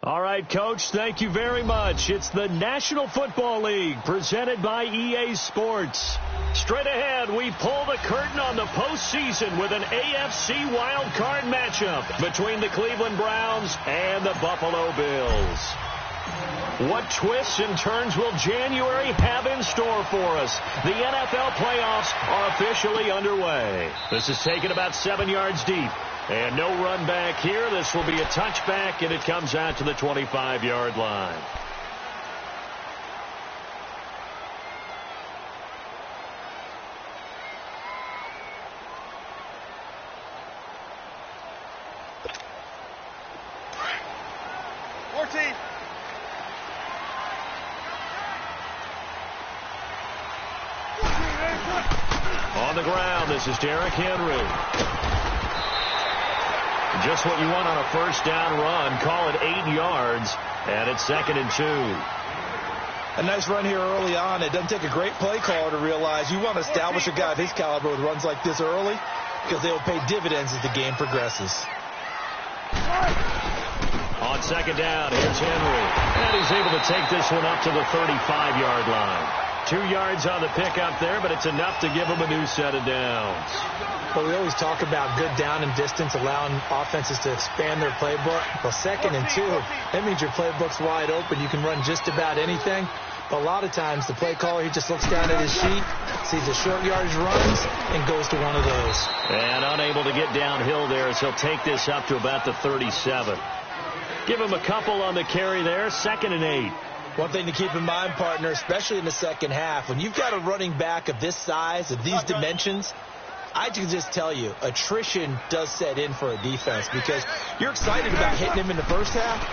All right, Coach, thank you very much. It's the National Football League presented by EA Sports. Straight ahead, we pull the curtain on the postseason with an AFC wildcard matchup between the Cleveland Browns and the Buffalo Bills. What twists and turns will January have in store for us? The NFL playoffs are officially underway. This is taken about 7 yards deep. And no run back here. This will be a touchback, and it comes out to the 25-yard line. On the ground, this is Derrick Henry. Just what you want on a first down run. Call it 8 yards, and it's 2nd and 2. A nice run here early on. It doesn't take a great play caller to realize you want to establish a guy of his caliber with runs like this early because they will pay dividends as the game progresses. On 2nd down, here's Henry. And he's able to take this one up to the 35-yard line. 2 yards on the pickup there, but it's enough to give him a new set of downs. Well, we always talk about good down and distance, allowing offenses to expand their playbook. Well, 2nd and 2, that means your playbook's wide open. You can run just about anything. But a lot of times, the play caller, he just looks down at his sheet, sees the short yardage runs, and goes to one of those. And unable to get downhill there as he'll take this up to about the 37. Give him a couple on the carry there, 2nd and 8. One thing to keep in mind, partner, especially in the second half, when you've got a running back of this size, of these dimensions, I can just tell you, attrition does set in for a defense because you're excited about hitting him in the first half.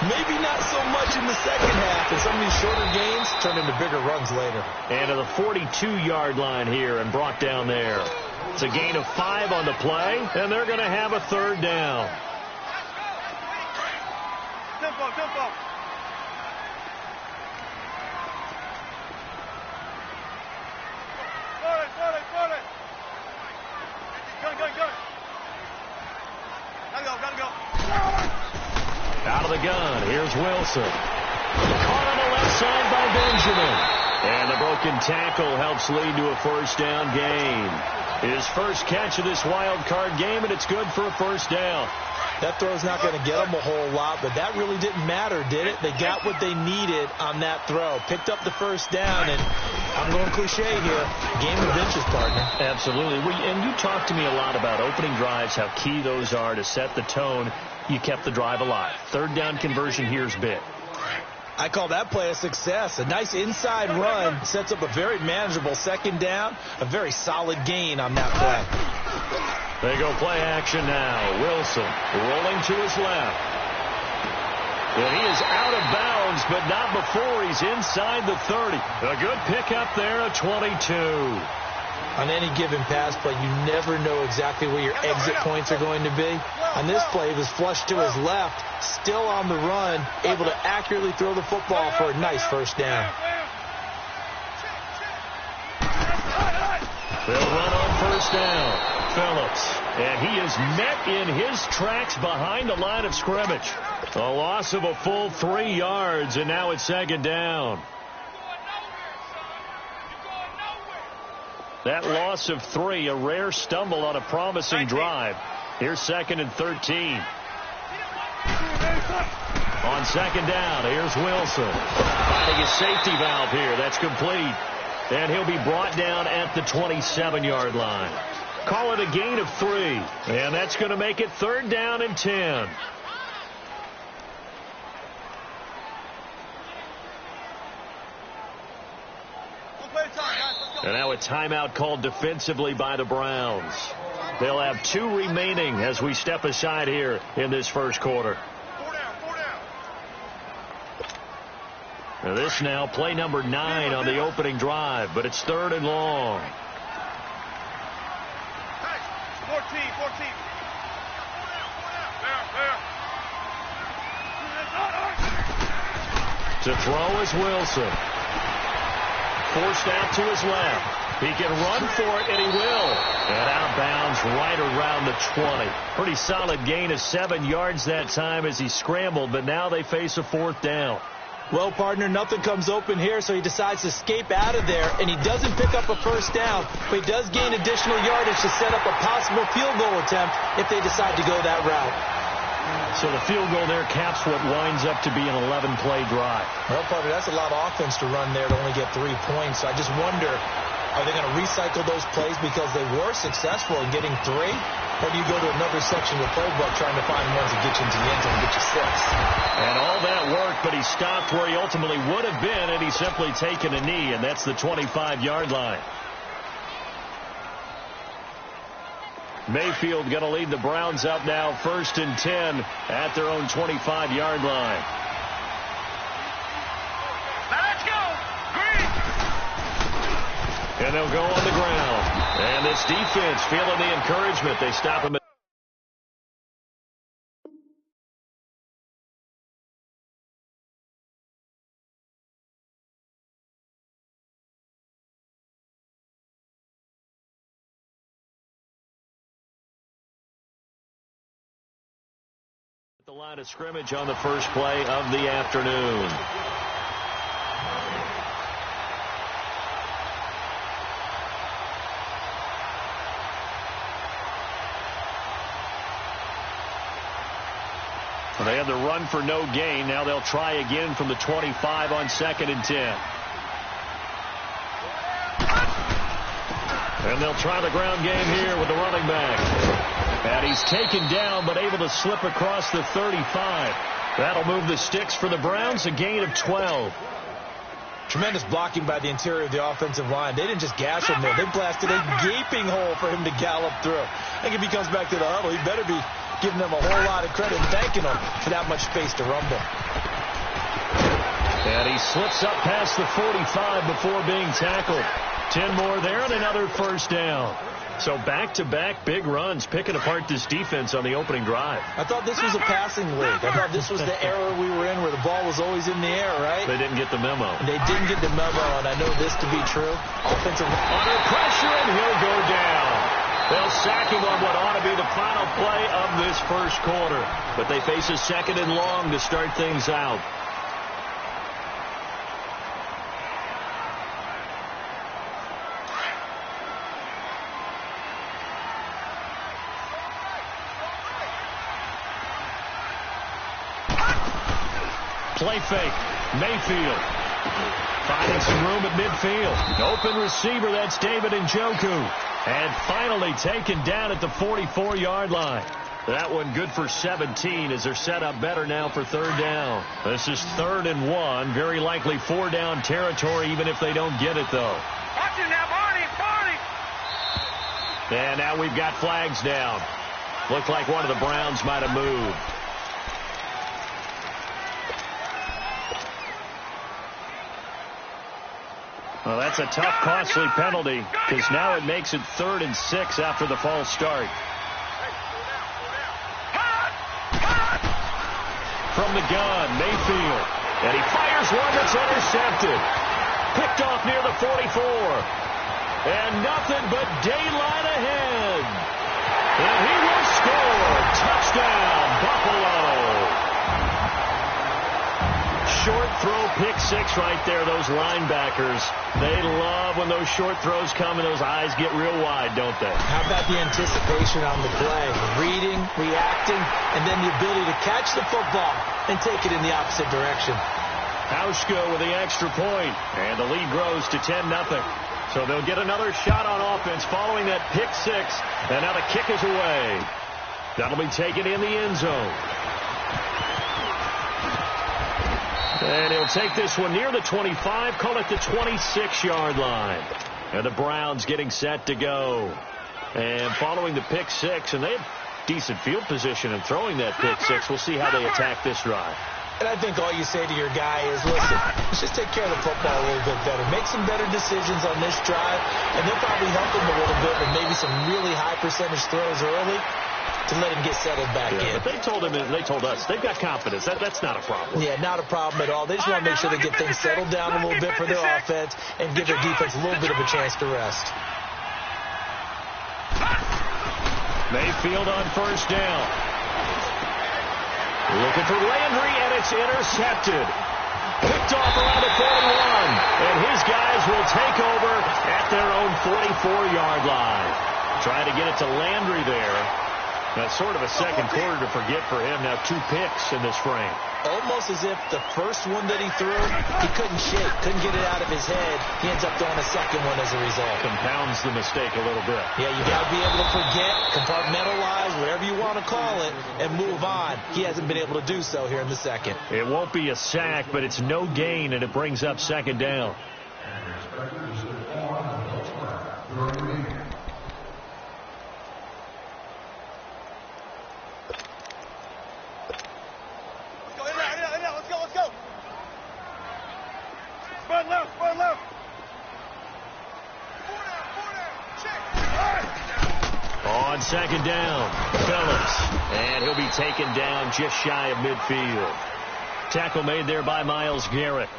Maybe not so much in the second half, and some of these shorter gains turn into bigger runs later. And to the 42-yard line here and brought down there. It's a gain of 5 on the play, and they're going to have a 3rd down. Tempo. Out of the gun, here's Wilson. Caught on the left side by Benjamin. And the broken tackle helps lead to a first down gain. His first catch of this wild card game, and it's good for a first down. That throw's not going to get them a whole lot, but that really didn't matter, did it? They got what they needed on that throw. Picked up the first down, and I'm going cliche here. Game of inches, partner. Absolutely. And you talked to me a lot about opening drives, how key those are to set the tone. You kept the drive alive. 3rd down conversion here's big. I call that play a success. A nice inside run sets up a very manageable 2nd down. A very solid gain on that play. They go play action now. Wilson rolling to his left. And he is out of bounds, but not before he's inside the 30. A good pickup there at 22. On any given pass play, you never know exactly where your exit points are going to be. On this play, he was flushed to his left, still on the run, able to accurately throw the football for a nice first down. They'll run on first down. Phillips, and he is met in his tracks behind the line of scrimmage. A loss of a full 3 yards, and now it's 2nd down. That loss of 3, a rare stumble on a promising drive. Here's 2nd and 13. On 2nd down, here's Wilson. Finding his safety valve here. That's complete. And he'll be brought down at the 27-yard line. Call it a gain of 3. And that's going to make it 3rd down and 10. And now a timeout called defensively by the Browns. They'll have 2 remaining as we step aside here in this first quarter. Now this now play number 9 on the opening drive, but it's 3rd and long. 14. To throw is Wilson. Forced out to his left. He can run for it, and he will. And out of bounds right around the 20. Pretty solid gain of 7 yards that time as he scrambled, but now they face a 4th down. Well, partner, nothing comes open here, so he decides to escape out of there, and he doesn't pick up a 1st down, but he does gain additional yardage to set up a possible field goal attempt if they decide to go that route. So the field goal there caps what winds up to be an 11-play drive. Well, partner, that's a lot of offense to run there to only get 3 points. So I just wonder, are they going to recycle those plays because they were successful in getting 3? Or do you go to another section of the playbook trying to find ones that get you into the end zone and get you 6? And all that worked, but he stopped where he ultimately would have been, and he's simply taken a knee, and that's the 25-yard line. Mayfield going to lead the Browns up now, 1st and 10 at their own 25-yard line. Now let's go. Green. And they'll go on the ground. And this defense feeling the encouragement. They stop him at the line of scrimmage on the first play of the afternoon. They had the run for no gain. Now they'll try again from the 25 on 2nd and 10. And they'll try the ground game here with the running back. And he's taken down but able to slip across the 35. That'll move the sticks for the Browns, a gain of 12. Tremendous blocking by the interior of the offensive line. They didn't just gash him there. They blasted a gaping hole for him to gallop through. I think if he comes back to the huddle, he better be giving them a whole lot of credit and thanking them for that much space to rumble. And he slips up past the 45 before being tackled. 10 more there and another 1st down. So back-to-back big runs, picking apart this defense on the opening drive. I thought this was a passing league. I thought this was the era we were in where the ball was always in the air, right? They didn't get the memo. They didn't get the memo, and I know this to be true. Offensive under pressure, and he'll go down. They'll sack him on what ought to be the final play of this first quarter. But they face a 2nd and long to start things out. Play fake. Mayfield finding some room at midfield. Open receiver, that's David Njoku. And finally taken down at the 44-yard line. That one good for 17 as they're set up better now for 3rd down. This is 3rd and 1. Very likely 4-down territory even if they don't get it, though. Watch it now, Barney. And now we've got flags down. Looked like one of the Browns might have moved. Well, that's a tough, costly penalty because now it makes it 3rd and 6 after the false start. From the gun, Mayfield. And he fires one that's intercepted. Picked off near the 44. And nothing but daylight ahead. And he will score. Touchdown, Buffalo. Short throw, pick 6 right there. Those linebackers, they love when those short throws come and those eyes get real wide, don't they? How about the anticipation on the play? Reading, reacting, and then the ability to catch the football and take it in the opposite direction. Hauschka with the extra point, and the lead grows to 10-0. So they'll get another shot on offense following that pick 6, and now the kick is away. That'll be taken in the end zone. And he'll take this one near the 25, call it the 26-yard line. And the Browns getting set to go. And following the pick 6, and they have decent field position in throwing that pick 6. We'll see how they attack this drive. And I think all you say to your guy is, listen, let's just take care of the football a little bit better. Make some better decisions on this drive, and they'll probably help him a little bit with maybe some really high percentage throws early. to let him get settled back in. But they told us, they've got confidence. That's not a problem. Yeah, not a problem at all. They just want to make sure they get things settled down a little bit for their offense and give their defense a little bit of a chance to rest. Mayfield on first down. Looking for Landry, and it's intercepted. Picked off around the 41, and his guys will take over at their own 44-yard line. Trying to get it to Landry there. That's sort of a second quarter to forget for him. Now 2 picks in this frame. Almost as if the first one that he threw, he couldn't shake, couldn't get it out of his head. He ends up throwing a second one as a result. Compounds the mistake a little bit. Yeah, you got to be able to forget, compartmentalize, whatever you want to call it, and move on. He hasn't been able to do so here in the second. It won't be a sack, but it's no gain, and it brings up second down. On second down, Phillips, and he'll be taken down just shy of midfield. Tackle made there by Myles Garrett.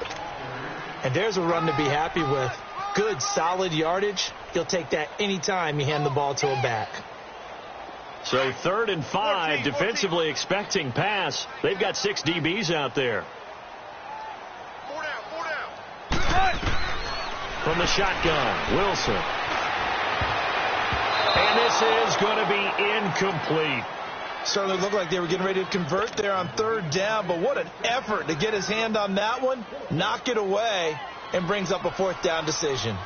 And there's a run to be happy with. Good, solid yardage. He'll take that anytime you hand the ball to a back. So 3rd and 5, defensively expecting pass. They've got 6 DBs out there. 4 down. From the shotgun, Wilson. And this is going to be incomplete. Certainly looked like they were getting ready to convert there on 3rd down, but what an effort to get his hand on that one, knock it away, and brings up a 4th down decision.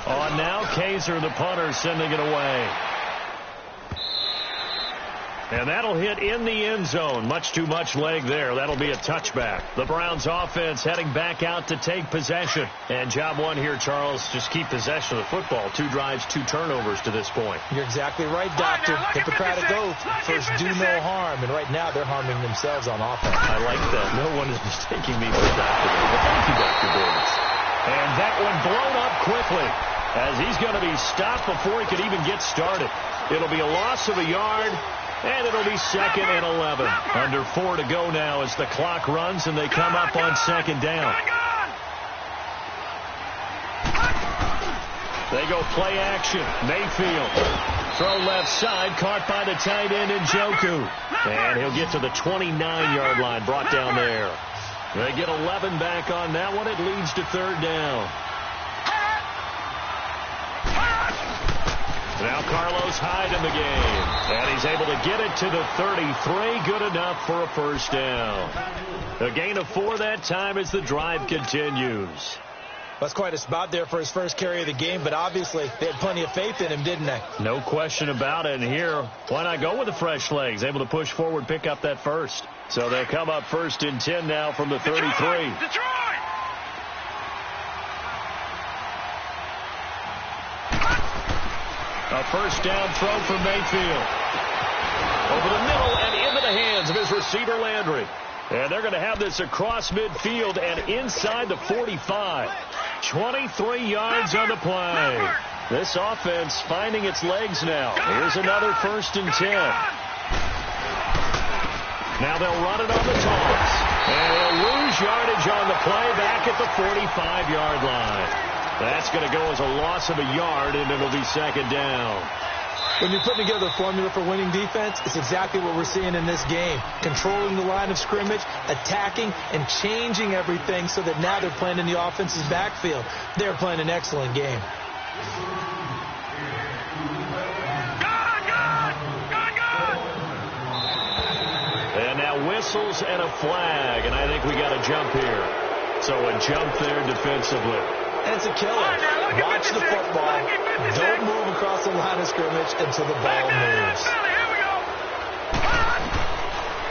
On now, Kaiser, the punter, sending it away. And that'll hit in the end zone. Much too much leg there. That'll be a touchback. The Browns offense heading back out to take possession. And job one here, Charles, just keep possession of the football. 2 drives, 2 turnovers to this point. You're exactly right, Doctor. Hippocratic oath. First, do no harm. And right now, they're harming themselves on offense. I like that. No one is mistaking me for a doctor. Well, thank you, Dr. Davis. And that one blown up quickly as he's going to be stopped before he could even get started. It'll be a loss of a yard. And it'll be 2nd and 11. Under 4 to go now as the clock runs and they come up on 2nd down. They go play action. Mayfield. Throw left side. Caught by the tight end Njoku. And he'll get to the 29-yard line. Brought down there. They get 11 back on that one. It leads to 3rd down. Now Carlos Hyde in the game. And he's able to get it to the 33. Good enough for a first down. A gain of 4 that time as the drive continues. That's quite a spot there for his first carry of the game, but obviously they had plenty of faith in him, didn't they? No question about it. And here, why not go with the fresh legs? Able to push forward, pick up that first. So they'll come up 1st and 10 now from the 33. Detroit! A first down throw for Mayfield. Over the middle and into the hands of his receiver, Landry. And they're going to have this across midfield and inside the 45. 23 yards on the play. This offense finding its legs now. Here's another 1st and 10. Now they'll run it on the toss. And they'll lose yardage on the play back at the 45-yard line. That's going to go as a loss of a yard, and it'll be 2nd down. When you're putting together a formula for winning defense, it's exactly what we're seeing in this game. Controlling the line of scrimmage, attacking, and changing everything so that now they're playing in the offense's backfield. They're playing an excellent game. And now whistles and a flag, and I think we got a jump here. So a jump there defensively. And it's a killer. Watch the football. Don't move across the line of scrimmage until the ball moves.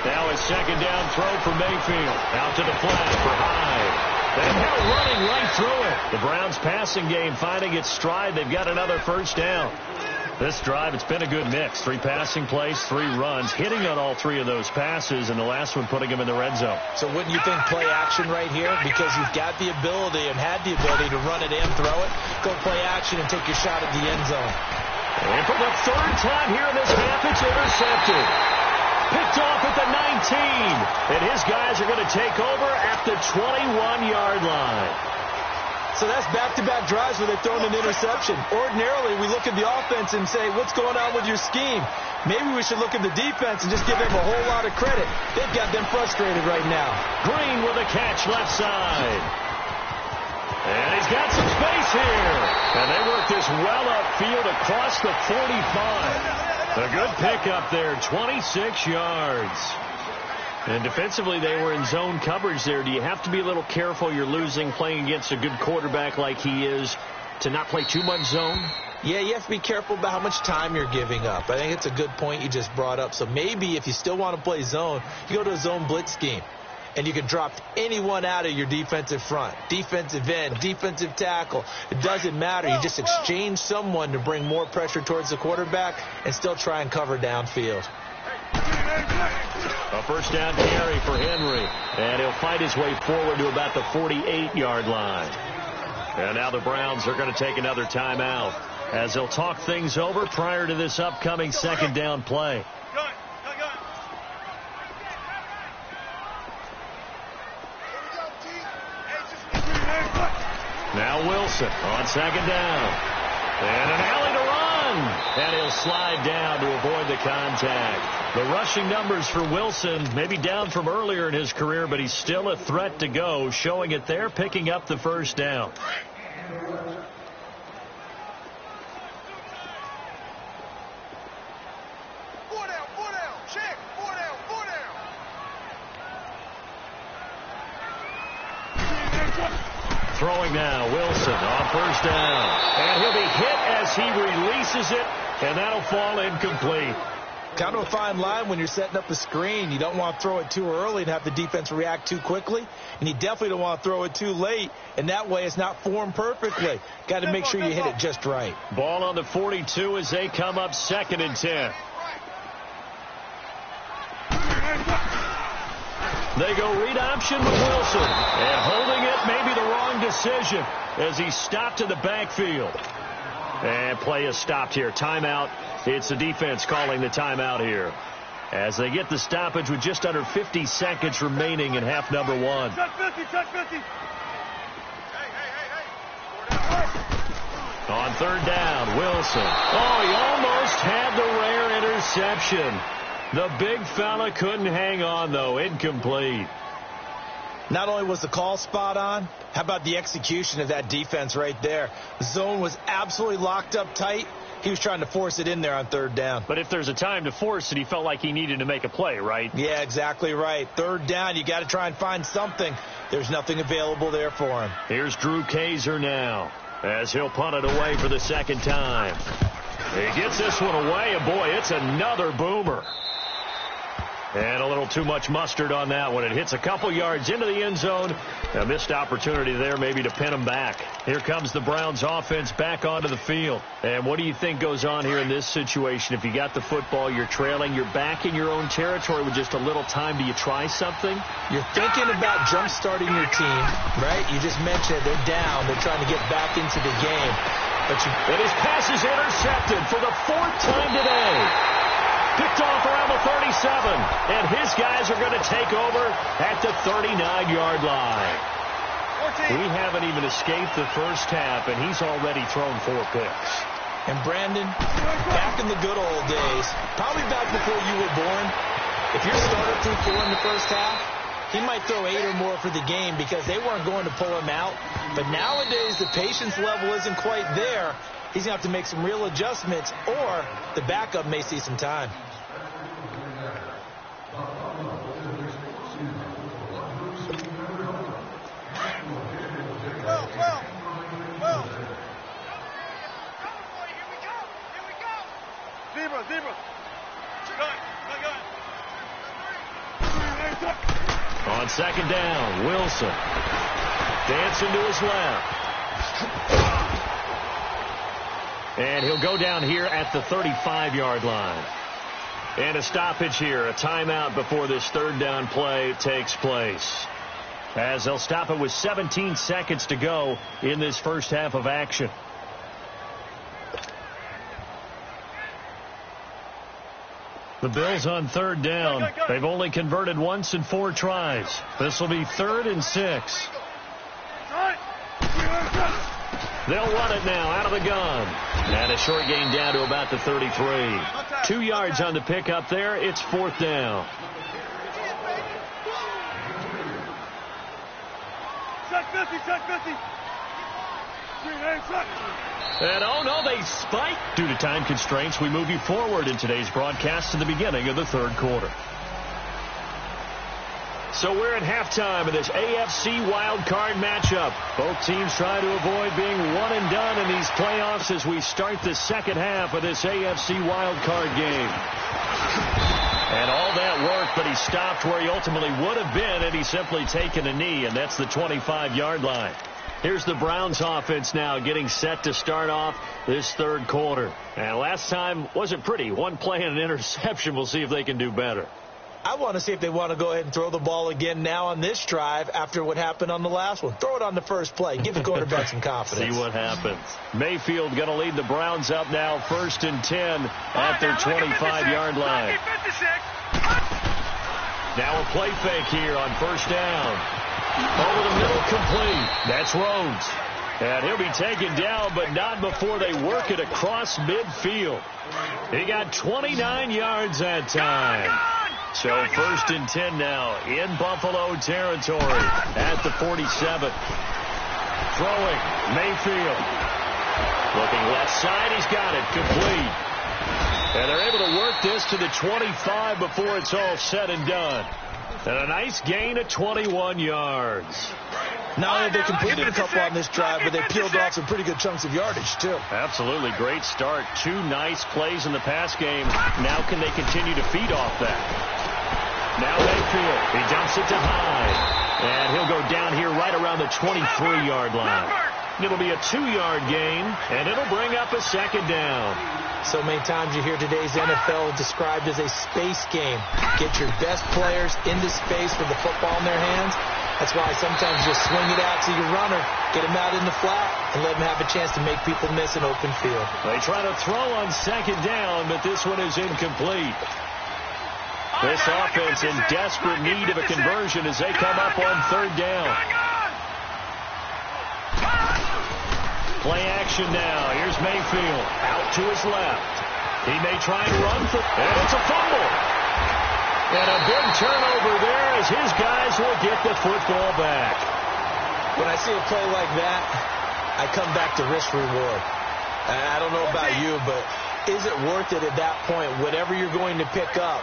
Now a 2nd down throw for Mayfield. Out to the flat for Hyde. They've held running right through it. The Browns passing game finding its stride. They've got another first down. This drive, it's been a good mix. 3 passing plays, 3 runs, hitting on all 3 of those passes, and the last one putting him in the red zone. So wouldn't you think play action right here? Because you've got the ability and had the ability to run it in, throw it, go play action, and take your shot at the end zone. And for the 3rd time here in this half, it's intercepted. Picked off at the 19. And his guys are going to take over at the 21-yard line. So that's back-to-back drives where they've thrown an interception. Ordinarily, we look at the offense and say, what's going on with your scheme? Maybe we should look at the defense and just give them a whole lot of credit. They've got them frustrated right now. Green with a catch left side. And he's got some space here. And they work this well upfield across the 45. A good pickup there, 26 yards. And defensively, they were in zone coverage there. Do you have to be a little careful you're losing playing against a good quarterback like he is to not play too much zone? Yeah, you have to be careful about how much time you're giving up. I think it's a good point you just brought up. So maybe if you still want to play zone, you go to a zone blitz scheme. And you can drop anyone out of your defensive front, defensive end, defensive tackle. It doesn't matter. You just exchange someone to bring more pressure towards the quarterback and still try and cover downfield. A first down carry for Henry. And he'll fight his way forward to about the 48-yard line. And now the Browns are going to take another timeout as they'll talk things over prior to this upcoming 2nd down play. Now Wilson on 2nd down. And an alley to run. And he'll slide down to avoid the contact. The rushing numbers for Wilson maybe down from earlier in his career, but he's still a threat to go, showing it there, picking up the first down. Throwing now, Wilson on 1st down. And he'll be hit as he releases it, and that'll fall incomplete. Kind of a fine line when you're setting up a screen. You don't want to throw it too early and have the defense react too quickly. And you definitely don't want to throw it too late, and that way it's not formed perfectly. Got to make sure you hit it just right. Ball on the 42 as they come up 2nd and 10. They go read option with Wilson. And holding it may be the wrong decision as he stopped in the backfield. And play is stopped here. Timeout. It's the defense calling the timeout here as they get the stoppage with just under 50 seconds remaining in half number 1. Check 50, check 50. On 3rd down, Wilson. Oh, he almost had the rare interception. The big fella couldn't hang on, though. Incomplete. Not only was the call spot on, how about the execution of that defense right there? The zone was absolutely locked up tight. He was trying to force it in there on 3rd down. But if there's a time to force it, he felt like he needed to make a play, right? Yeah, exactly right. 3rd down, you got to try and find something. There's nothing available there for him. Here's Drew Kaiser now as he'll punt it away for the 2nd time. He gets this one away, and boy, it's another boomer. And a little too much mustard on that one. It hits a couple yards into the end zone. A missed opportunity there maybe to pin him back. Here comes the Browns offense back onto the field. And what do you think goes on here in this situation? If you got the football, you're trailing, you're back in your own territory with just a little time. Do you try something? You're thinking about jump-starting your team, right? You just mentioned it. They're down. They're trying to get back into the game. And his pass is intercepted for the 4th time today. Picked off around the 37, and his guys are going to take over at the 39-yard line. We haven't even escaped the first half, and he's already thrown 4 picks. And Brandon, back in the good old days, probably back before you were born, if your starter threw 4 in the first half, he might throw 8 or more for the game because they weren't going to pull him out. But nowadays, the patience level isn't quite there. He's going to have to make some real adjustments, or the backup may see some time. Zebra. On 2nd down, Wilson dancing to his left. And he'll go down here at the 35-yard line. And a stoppage here, a timeout before this third down play takes place. As they'll stop it with 17 seconds to go in this first half of action. The Bills on third down. They've only converted once in 4 tries. This will be 3rd and 6. They'll run it now out of the gun. And a short gain down to about the 33. 2 yards on the pickup there. It's 4th down. Check 50. And oh no, they spike. Due to time constraints, we move you forward in today's broadcast to the beginning of the third quarter. So we're at halftime of this AFC wildcard matchup. Both teams try to avoid being one and done in these playoffs as we start the second half of this AFC wildcard game. And all that work, but he stopped where he ultimately would have been had he simply taken a knee, and that's the 25-yard line. Here's the Browns offense now getting set to start off this third quarter. And last time wasn't pretty. One play and an interception. We'll see if they can do better. I want to see if they want to go ahead and throw the ball again now on this drive after what happened on the last one. Throw it on the first play. Give the quarterback some confidence. See what happens. Mayfield going to lead the Browns up now 1st and 10 at their 25-yard line. Now a play fake here on first down. Over the middle, complete. That's Rhodes. And he'll be taken down, but not before they work it across midfield. He got 29 yards that time. So 1st and 10 now in Buffalo territory at the 47. Throwing, Mayfield. Looking left side, he's got it, complete. And they're able to work this to the 25 before it's all said and done. And a nice gain of 21 yards. Not only have they completed a couple on this drive, but they peeled off some pretty good chunks of yardage, too. Absolutely. Great start. 2 nice plays in the pass game. Now can they continue to feed off that? Now Mayfield. He dumps it to Hyde. And he'll go down here right around the 23-yard line. It'll be a 2-yard gain, and it'll bring up a second down. So many times you hear today's NFL described as a space game. Get your best players into space with the football in their hands. That's why sometimes you just swing it out to your runner, get him out in the flat, and let him have a chance to make people miss an open field. They try to throw on second down, but this one is incomplete. This offense in desperate need of a conversion as they come up on third down. Play action now. Here's Mayfield out to his left. He may try and run for, and it's a fumble. And a big turnover there as his guys will get the football back. When I see a play like that, I come back to risk reward. I don't know about you, but is it worth it at that point, whatever you're going to pick up,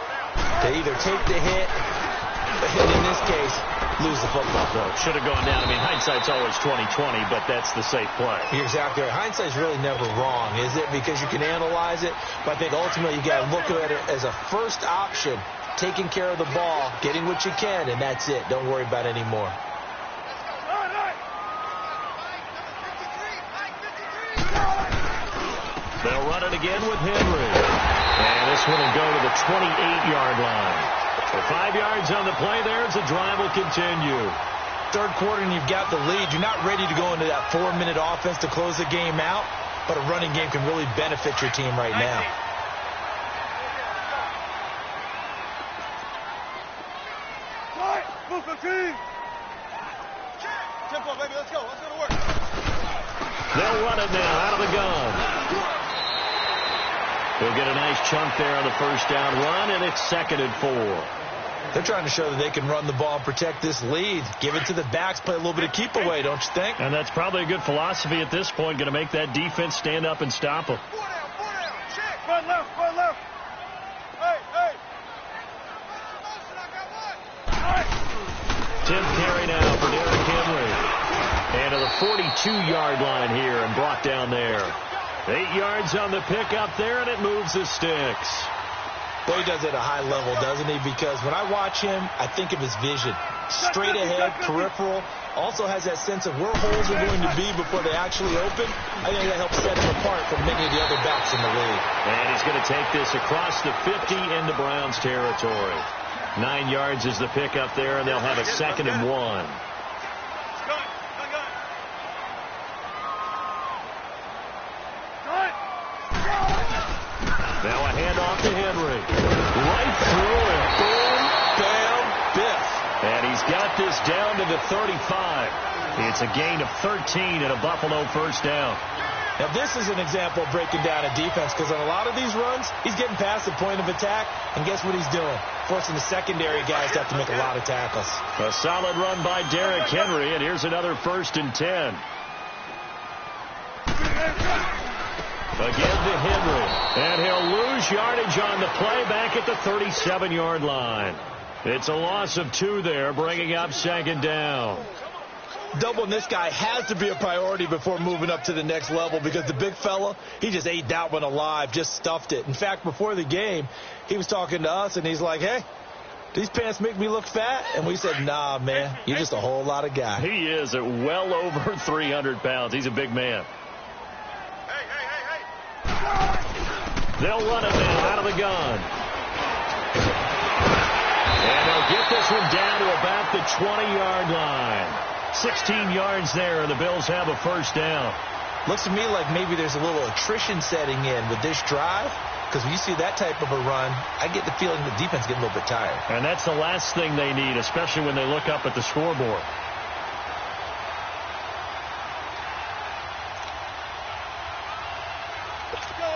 to either take the hit, and in this case, lose the football? Well, should have gone down. I mean, hindsight's always 20/20, but that's the safe play. You're exactly right. Hindsight's really never wrong, is it? Because you can analyze it, but I think ultimately you got to look at it as a first option, taking care of the ball, getting what you can, and that's it. Don't worry about any more. They'll run it again with Henry. And this one will go to the 28-yard line. So 5 yards on the play there as the drive will continue. Third quarter and you've got the lead. You're not ready to go into that 4-minute offense to close the game out, but a running game can really benefit your team right now. Tempo, baby, let's go to work. They'll run it now out of the gun. They'll get a nice chunk there on the first down run, and it's 2nd and 4. They're trying to show that they can run the ball and protect this lead. Give it to the backs, play a little bit of keep away, don't you think? And that's probably a good philosophy at this point, going to make that defense stand up and stop them. 4 down, check. Run left. Hey. 10th carry now for Derrick Henry. And to the 42-yard line here and brought down there. 8 yards on the pickup there, and it moves the sticks. Well, he does it at a high level, doesn't he? Because when I watch him, I think of his vision. Straight ahead, peripheral. Also has that sense of where holes are going to be before they actually open. I think that helps set him apart from many of the other backs in the league. And he's going to take this across the 50 into Browns territory. 9 yards is the pickup there, and they'll have a 2nd and 1. Now a handoff to Henry. Right through it. Boom, bam, biff. And he's got this down to the 35. It's a gain of 13 and a Buffalo first down. Now, this is an example of breaking down a defense because on a lot of these runs, he's getting past the point of attack, and guess what he's doing? Forcing the secondary guys to have to make a lot of tackles. A solid run by Derrick Henry, and here's another 1st and 10. Again to Henry, and he'll lose yardage on the play back at the 37-yard line. It's a loss of 2 there, bringing up 2nd down. Doubling this guy has to be a priority before moving up to the next level because the big fella, he just ate that one alive, just stuffed it. In fact, before the game, he was talking to us, and he's like, hey, these pants make me look fat? And we said, nah, man, you're just a whole lot of guy. He is at well over 300 pounds. He's a big man. They'll run it now out of the gun. And they'll get this one down to about the 20-yard line. 16 yards there, and the Bills have a first down. Looks to me like maybe there's a little attrition setting in with this drive, because when you see that type of a run, I get the feeling the defense is getting a little bit tired. And that's the last thing they need, especially when they look up at the scoreboard.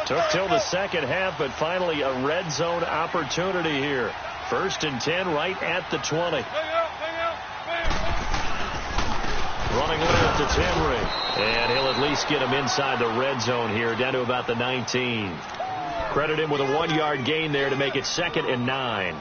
Took till the second half, but finally a red zone opportunity here. 1st and 10 right at the 20. Running left, it's Henry. And he'll at least get him inside the red zone here, down to about the 19. Credit him with a 1-yard gain there to make it 2nd and 9.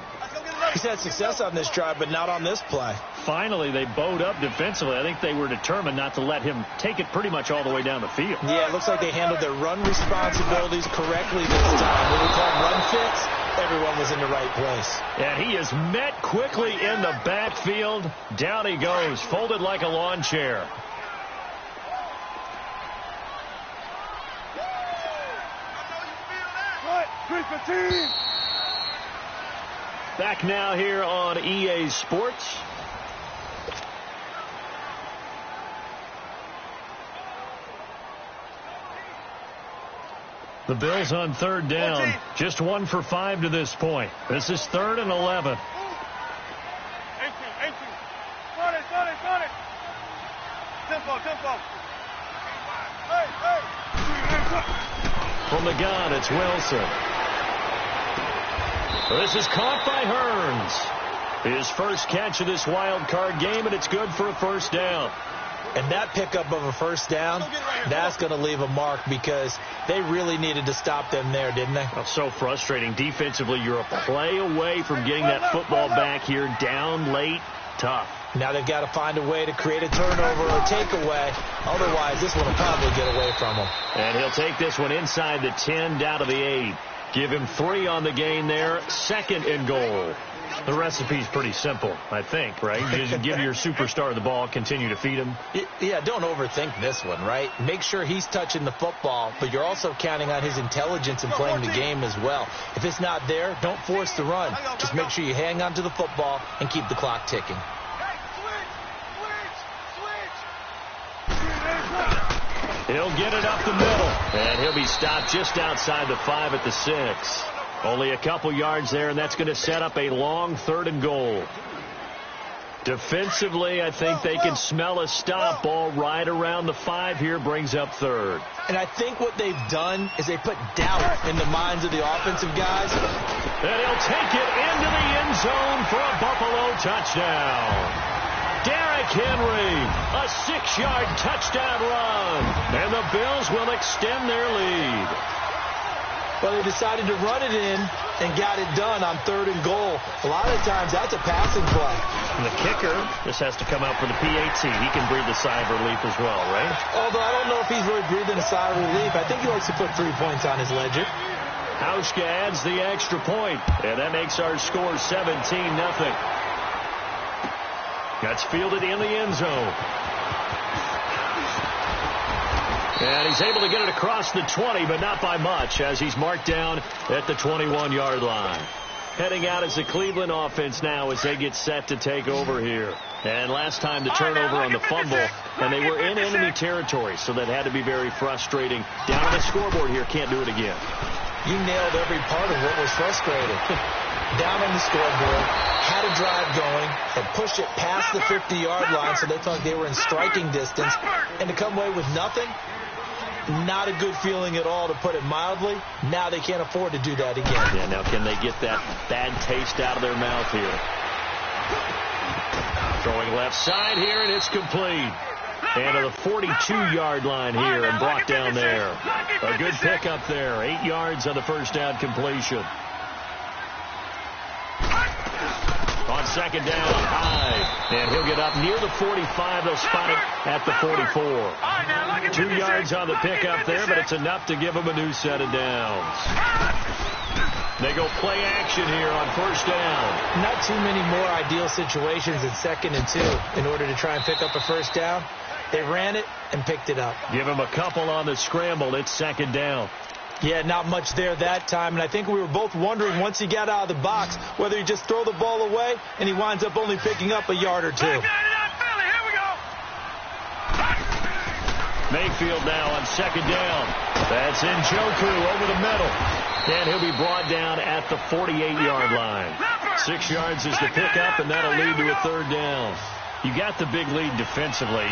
He's had success on this drive, but not on this play. Finally, they bowed up defensively. I think they were determined not to let him take it pretty much all the way down the field. Yeah, it looks like they handled their run responsibilities correctly this time. What we call run fits, everyone was in the right place. And he is met quickly in the backfield. Down he goes, folded like a lawn chair. Back now here on EA Sports. The Bills on 3rd down. Just 1 for 5 to this point. This is 3rd and 11. From the gun, it's Wilson. This is caught by Hearns. His first catch of this wild card game, and it's good for a first down. And that pickup of a first down, that's going to leave a mark because they really needed to stop them there, didn't they? That's so frustrating. Defensively, you're a play away from getting that football back here, down late, tough. Now they've got to find a way to create a turnover or takeaway. Otherwise, this one will probably get away from them. And he'll take this one inside the 10, down to the 8. Give him 3 on the gain there, 2nd and goal. The recipe's pretty simple, I think, right? You just give your superstar the ball, continue to feed him. Yeah, don't overthink this one, right? Make sure he's touching the football, but you're also counting on his intelligence in playing the game as well. If it's not there, don't force the run. Just make sure you hang on to the football and keep the clock ticking. He'll get it up the middle, and he'll be stopped just outside the 5 at the 6. Only a couple yards there, and that's going to set up a long 3rd and goal. Defensively, I think they can smell a stop ball right around the 5 here, brings up 3rd. And I think what they've done is they put doubt in the minds of the offensive guys. And he'll take it into the end zone for a Buffalo touchdown. Derrick Henry, a 6-yard touchdown run, and the Bills will extend their lead. Well, they decided to run it in and got it done on 3rd and goal. A lot of times, that's a passing play. And the kicker just has to come out for the PAT. He can breathe a sigh of relief as well, right? Although I don't know if he's really breathing a sigh of relief. I think he likes to put 3 points on his ledger. Hauschka adds the extra point, and that makes our score 17-0. That's fielded in the end zone. And he's able to get it across the 20, but not by much, as he's marked down at the 21-yard line. Heading out as the Cleveland offense now as they get set to take over here. And last time the turnover on the fumble, and they were in enemy territory, so that had to be very frustrating. Down on the scoreboard here, can't do it again. You nailed every part of what was frustrating. Down on the scoreboard, had a drive going, and pushed it past the 50-yard line, so they thought they were in striking distance. And to come away with nothing, not a good feeling at all, to put it mildly. Now they can't afford to do that again. Yeah, now can they get that bad taste out of their mouth here? Throwing left side here, and it's complete. And to the 42-yard line here and brought down there. A good pickup there. 8 yards on the first down completion. On second down, Hyde. And he'll get up near the 45. They'll spot it at the 44. 2 yards on the pickup there, but it's enough to give them a new set of downs. They go play action here on first down. Not too many more ideal situations in 2nd and 2 in order to try and pick up a first down. They ran it and picked it up. Give him a couple on the scramble. It's second down. Yeah, not much there that time, and I think we were both wondering once he got out of the box whether he just throw the ball away, and he winds up only picking up a yard or two. Mayfield now on second down. That's Njoku over the middle. And he'll be brought down at the 48-yard line. 6 yards is the pickup, and that'll lead to a third down. You got the big lead defensively.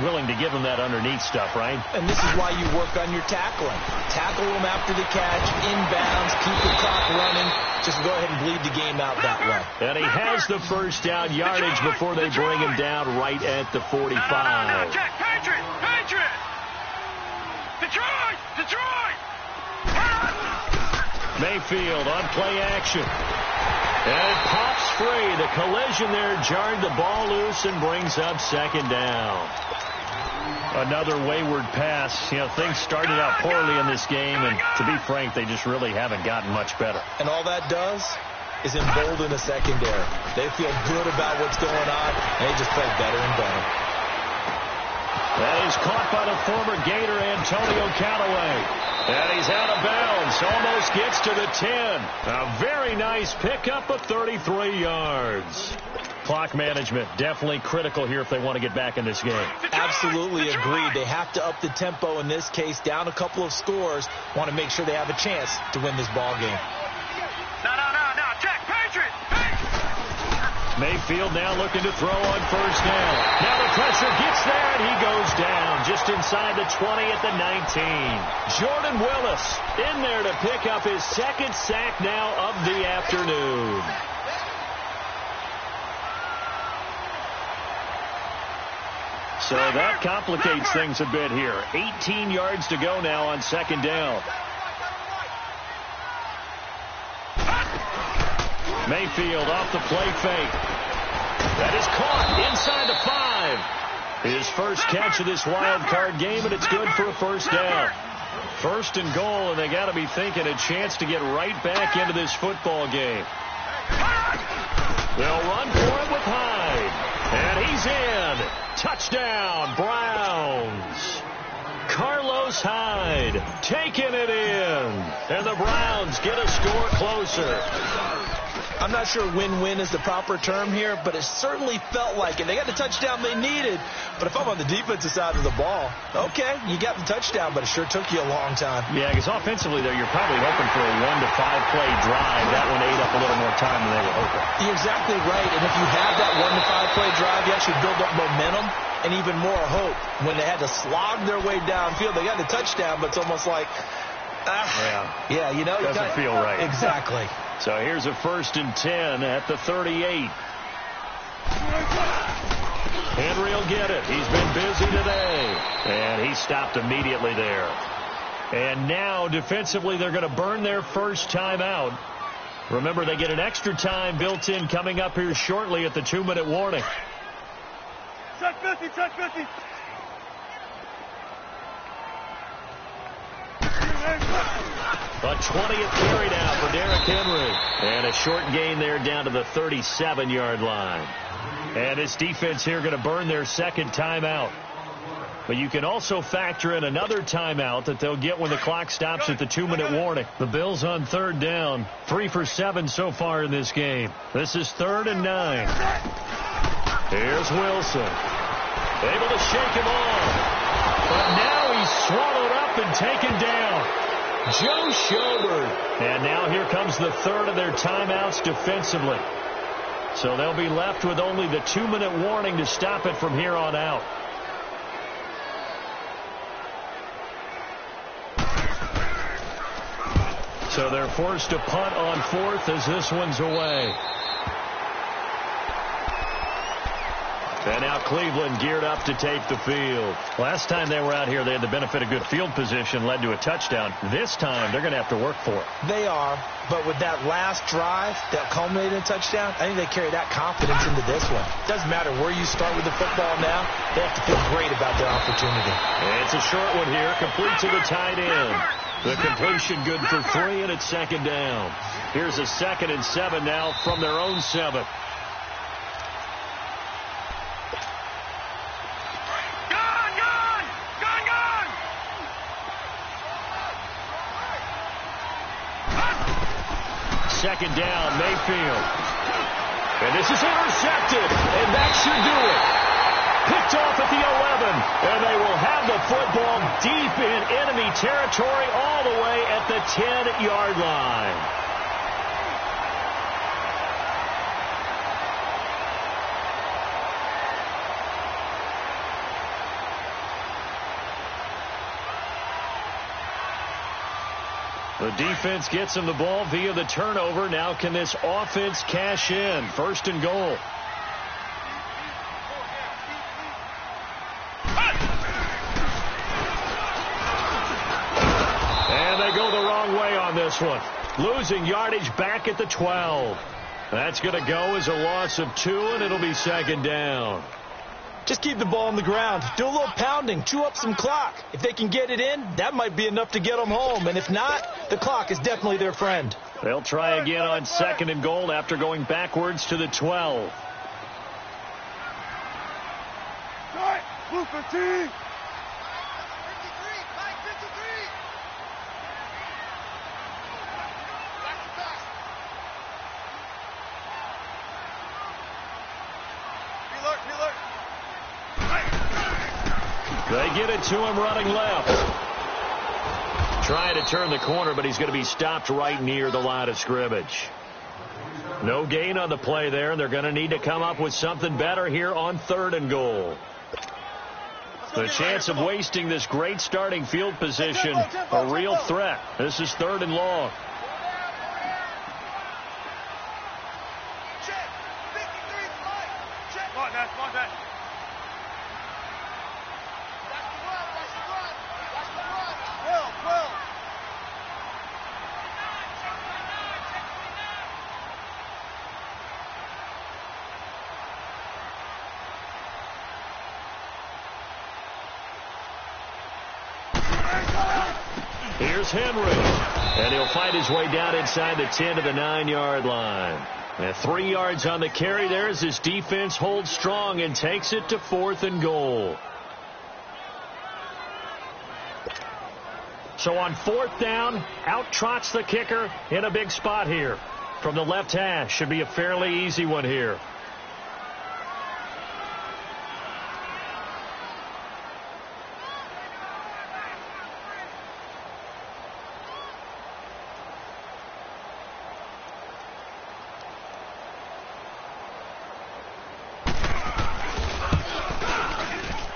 Willing to give them that underneath stuff, right? And this is why you work on your tackling. Tackle them after the catch, inbounds, keep the clock running. Just go ahead and bleed the game out that way. And he has the first down yardage before they bring him down right at the 45. Jack, Patriot! Detroit! Mayfield on play action. And it pops free. The collision there jarred the ball loose and brings up second down. Another wayward pass. You know, things started out poorly in this game, and to be frank, they just really haven't gotten much better. And all that does is embolden a secondary. They feel good about what's going on, and they just play better and better. That is caught by the former Gator, Antonio Callaway. And he's out of bounds. Almost gets to the 10. A very nice pickup of 33 yards. Clock management definitely critical here if they want to get back in this game. Absolutely agreed. They have to up the tempo in this case, down a couple of scores. Want to make sure they have a chance to win this ball game. No, Jack, Patriot! Mayfield now looking to throw on first down. Now the pressure gets there, and he goes down just inside the 20 at the 19. Jordan Willis in there to pick up his second sack now of the afternoon. So that complicates things a bit here. 18 yards to go now on second down. Mayfield off the play fake. That is caught inside the 5. His first catch of this wild card game, and it's good for a first down. First and goal, and they got to be thinking a chance to get right back into this football game. They'll run for it with Hyde. And he's in. Touchdown, Browns. Carlos Hyde taking it in. And the Browns get a score closer. I'm not sure win-win is the proper term here, but it certainly felt like it. They got the touchdown they needed, but if I'm on the defensive side of the ball, okay, you got the touchdown, but it sure took you a long time. Yeah, because offensively, though, you're probably hoping for a 1 to 5 play drive. That one ate up a little more time than they were hoping. You're exactly right, and if you have that 1 to 5 play drive, you actually build up momentum and even more hope. When they had to slog their way downfield, they got the touchdown, but it's almost like, you know, doesn't feel right. Exactly. So here's a 1st and 10 at the 38. Henry will get it. He's been busy today. And he stopped immediately there. And now defensively they're going to burn their first time out. Remember, they get an extra time built in coming up here shortly at the 2-minute warning. Check 50, check 50. A 20th carry now for Derrick Henry. And a short gain there down to the 37-yard line. And this defense here going to burn their second timeout. But you can also factor in another timeout that they'll get when the clock stops at the 2-minute warning. The Bills on third down, 3 for 7 so far in this game. This is 3rd and 9. Here's Wilson. Able to shake him off. But now he's swallowed up and taken down. Joe Schobert. And now here comes the third of their timeouts defensively. So they'll be left with only the 2-minute warning to stop it from here on out. So they're forced to punt on 4th as this one's away. And now Cleveland geared up to take the field. Last time they were out here, they had the benefit of good field position, led to a touchdown. This time, they're going to have to work for it. They are, but with that last drive that culminated in a touchdown, I think they carry that confidence into this one. Doesn't matter where you start with the football now, they have to feel great about their opportunity. It's a short one here, complete to the tight end. The completion good for 3, and it's 2nd down. Here's a 2nd and 7 now from their own 7. Second down, Mayfield. And this is intercepted, and that should do it. Picked off at the 11, and they will have the football deep in enemy territory all the way at the 10-yard line. The defense gets him the ball via the turnover. Now can this offense cash in? 1st and goal. And they go the wrong way on this one. Losing yardage back at the 12. That's going to go as a loss of 2, and it'll be 2nd down. Just keep the ball on the ground. Do a little pounding. Chew up some clock. If they can get it in, that might be enough to get them home. And if not, the clock is definitely their friend. They'll try again on 2nd and goal after going backwards to the 12. Blue 15. They get it to him running left. Trying to turn the corner, but he's going to be stopped right near the line of scrimmage. No gain on the play there, and they're going to need to come up with something better here on 3rd and goal. The chance of wasting this great starting field position, a real threat. This is 3rd and long. Here's Henry, and he'll find his way down inside the 10 to the 9-yard line. And 3 yards on the carry there as his defense holds strong and takes it to 4th and goal. So on 4th down, out trots the kicker in a big spot here. From the left hash, should be a fairly easy one here.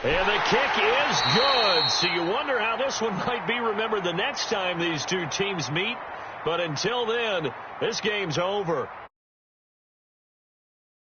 And the kick is good. So you wonder how this one might be remembered the next time these two teams meet. But until then, this game's over.